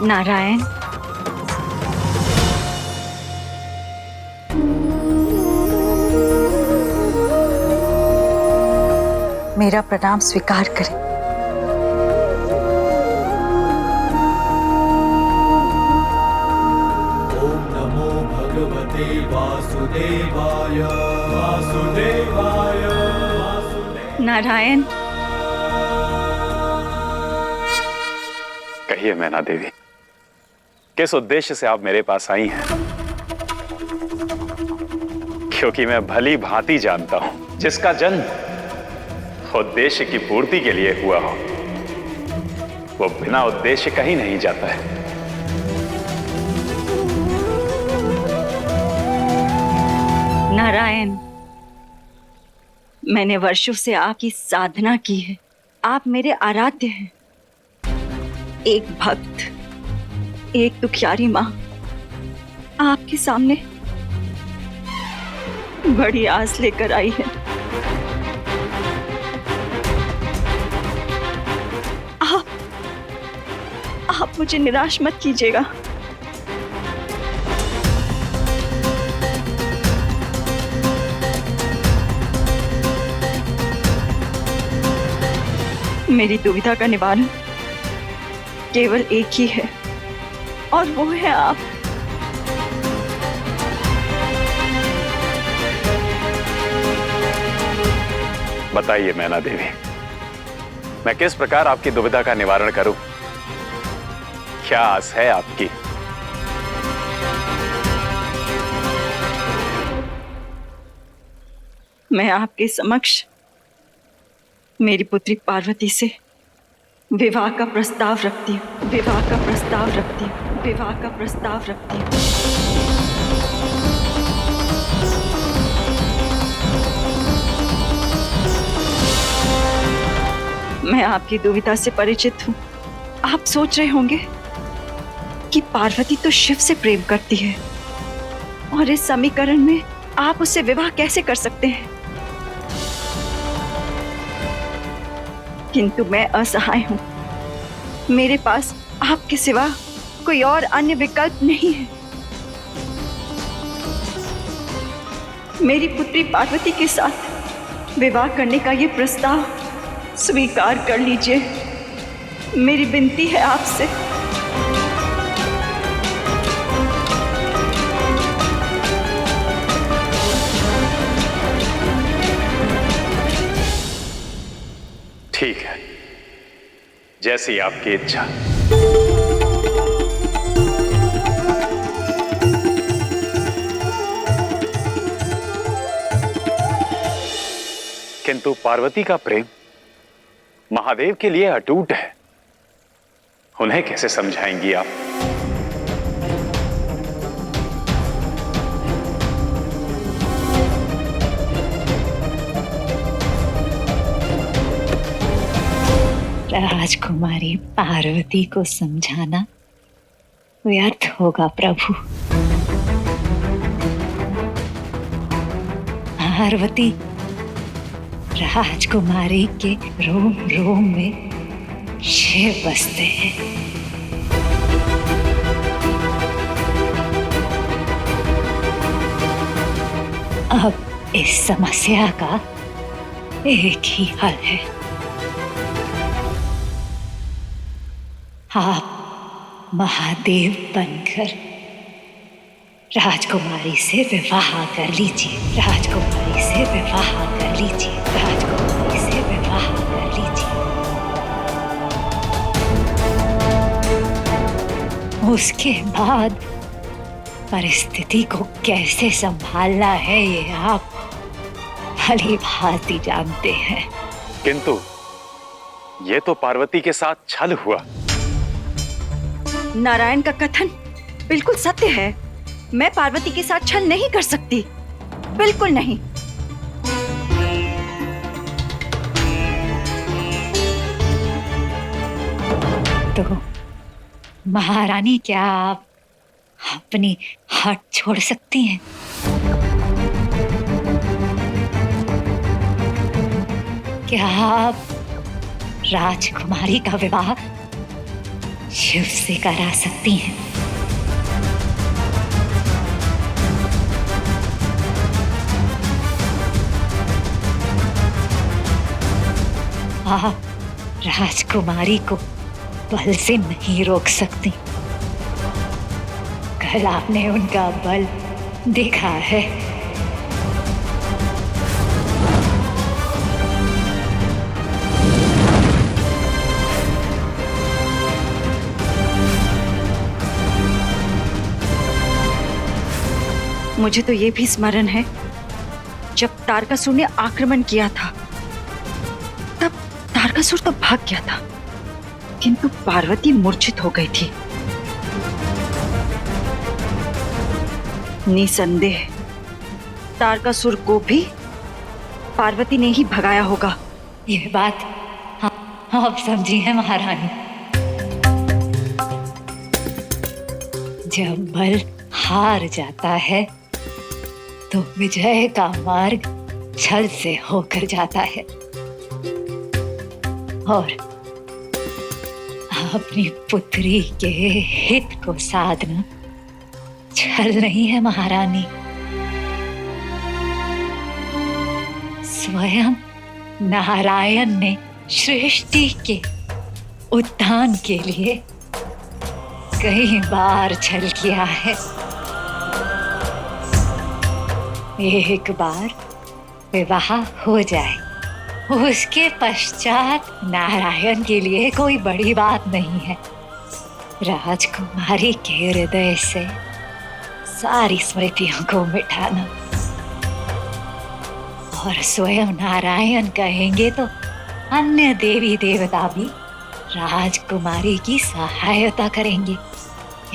नारायण, मेरा प्रणाम स्वीकार करें। ओम नमो भगवते वासुदेवाय वासुदेवाय नारायण, कहिए मैना देवी, किस उद्देश्य से आप मेरे पास आई हैं? क्योंकि मैं भली भांति जानता हूं, जिसका जन्म उद्देश्य की पूर्ति के लिए हुआ हो, वो बिना उद्देश्य कहीं नहीं जाता है। नारायण, मैंने वर्षों से आपकी साधना की है। आप मेरे आराध्य हैं। एक भक्त, एक दुखियारी मां आपके सामने बड़ी आस लेकर आई है। आप मुझे निराश मत कीजिएगा। मेरी दुविधा का निवारण केवल एक ही है, और वो है आप। बताइए मैना देवी, मैं किस प्रकार आपकी दुविधा का निवारण करूं? क्या आस है आपकी? मैं आपके समक्ष मेरी पुत्री पार्वती से विवाह का प्रस्ताव रखती हूँ। विवाह का प्रस्ताव रखती हूँ। विवाह का प्रस्ताव रखती हूँ। मैं आपकी दुविधा से परिचित हूँ। आप सोच रहे होंगे कि पार्वती तो शिव से प्रेम करती है, और इस समीकरण में आप उससे विवाह कैसे कर सकते हैं? किंतु मैं असहाय हूं। मेरे पास आपके सिवा कोई और अन्य विकल्प नहीं है। मेरी पुत्री पार्वती के साथ विवाह करने का ये प्रस्ताव स्वीकार कर लीजिए। मेरी विनती है आपसे। ठीक है, जैसी आपकी इच्छा। किंतु पार्वती का प्रेम महादेव के लिए अटूट है। उन्हें कैसे समझाएंगी आप? राजकुमारी पार्वती को समझाना व्यर्थ होगा प्रभु। पार्वती राजकुमारी के रोम रोम में शिव बसते हैं। अब इस समस्या का एक ही हल है। आप महादेव बनकर राजकुमारी से विवाह कर लीजिए। राजकुमारी से विवाह कर लीजिए। राजकुमारी से विवाह कर लीजिए। उसके बाद परिस्थिति को कैसे संभालना है ये आप भली भांति जानते हैं। किंतु ये तो पार्वती के साथ छल हुआ। नारायण का कथन बिल्कुल सत्य है। मैं पार्वती के साथ छल नहीं कर सकती, बिल्कुल नहीं। तो महारानी, क्या आप अपनी हट छोड़ सकती हैं? क्या आप राजकुमारी का विवाह शिव से करा सकती हैं? आप राजकुमारी को बल से नहीं रोक सकती। कल आपने उनका बल देखा है। मुझे तो ये भी स्मरण है, जब तारकासुर ने आक्रमण किया था तब तारकासुर तो भाग गया था, किंतु पार्वती मूर्छित हो गई थी। निसंदेह तारकासुर को भी पार्वती ने ही भगाया होगा। ये बात आप समझी है महारानी। जब बल हार जाता है तो विजय का मार्ग छल से होकर जाता है, और अपनी पुत्री के हित को साधना छल नहीं है महारानी। स्वयं नारायण ने सृष्टि के उत्थान के लिए कई बार छल किया है। एक बार विवाह हो जाए, उसके पश्चात नारायण के लिए कोई बड़ी बात नहीं है। राजकुमारी के हृदय से सारी स्मृतियों को मिटाना, और स्वयं नारायण कहेंगे तो अन्य देवी देवता भी राजकुमारी की सहायता करेंगे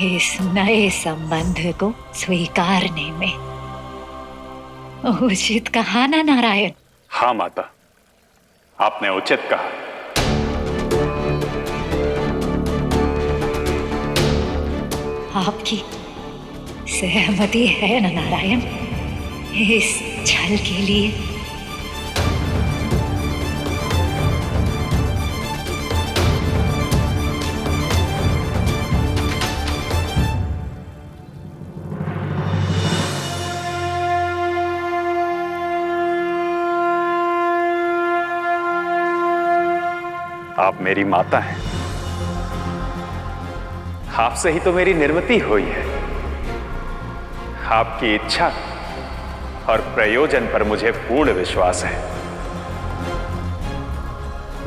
इस नए संबंध को स्वीकारने में। उचित कहा ना नारायण? हाँ माता, आपने उचित कहा। आपकी सहमति है ना नारायण इस छल के लिए? आप मेरी माता हैं। आपसे ही तो मेरी निर्मिति हुई है। आपकी इच्छा और प्रयोजन पर मुझे पूर्ण विश्वास है।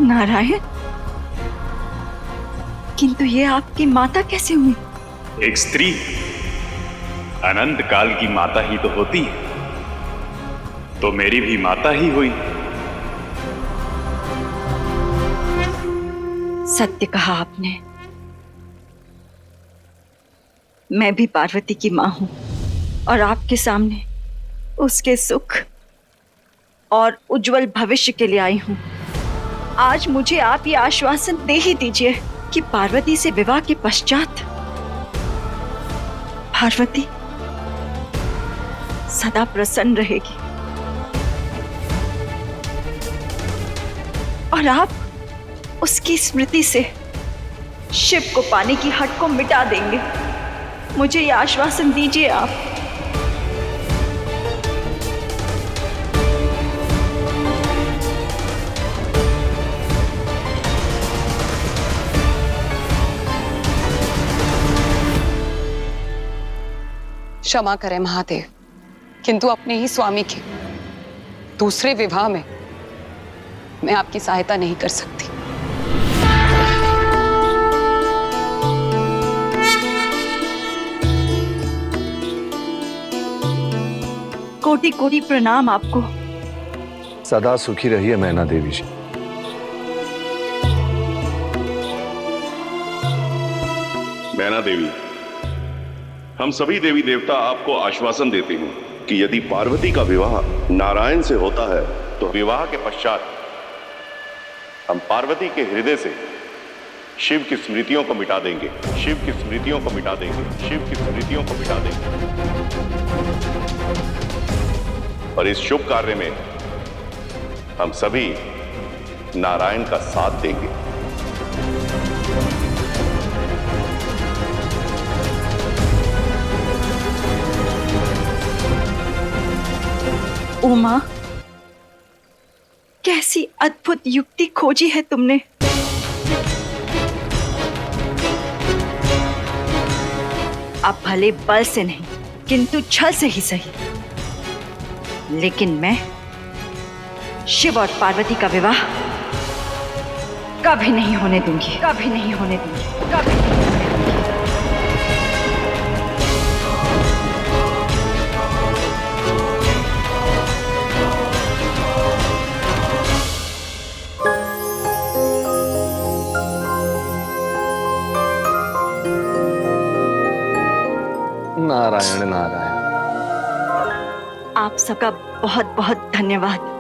नारायण, किंतु ये आपकी माता कैसे हुई? एक स्त्री अनंत काल की माता ही तो होती है, तो मेरी भी माता ही हुई। सत्य कहा आपने। मैं भी पार्वती की मां हूं, और आपके सामने उसके सुख और उज्जवल भविष्य के लिए आई हूं। आज मुझे आप ये आश्वासन दे ही दीजिए कि पार्वती से विवाह के पश्चात पार्वती सदा प्रसन्न रहेगी, और आप उसकी स्मृति से शिव को पाने की हट को मिटा देंगे। मुझे यह आश्वासन दीजिए आप। क्षमा करें महादेव, किंतु अपने ही स्वामी के दूसरे विवाह में मैं आपकी सहायता नहीं कर सकती। कोटि कोटि प्रणाम आपको। सदा सुखी रहिए मैना देवी जी। मैना देवी, हम सभी देवी देवता आपको आश्वासन देते हैं कि यदि पार्वती का विवाह नारायण से होता है तो विवाह के पश्चात हम पार्वती के हृदय से शिव की स्मृतियों को मिटा देंगे, शिव की स्मृतियों को मिटा देंगे, शिव की स्मृतियों को मिटा देंगे। और इस शुभ कार्य में हम सभी नारायण का साथ देंगे। उमा, कैसी अद्भुत युक्ति खोजी है तुमने। अब भले बल से नहीं किंतु छल से ही सही, लेकिन मैं शिव और पार्वती का विवाह कभी नहीं होने दूंगी, कभी नहीं होने दूंगी, कभी नहीं होने दूंगी। नारायण नारायण। आप सबका बहुत बहुत धन्यवाद।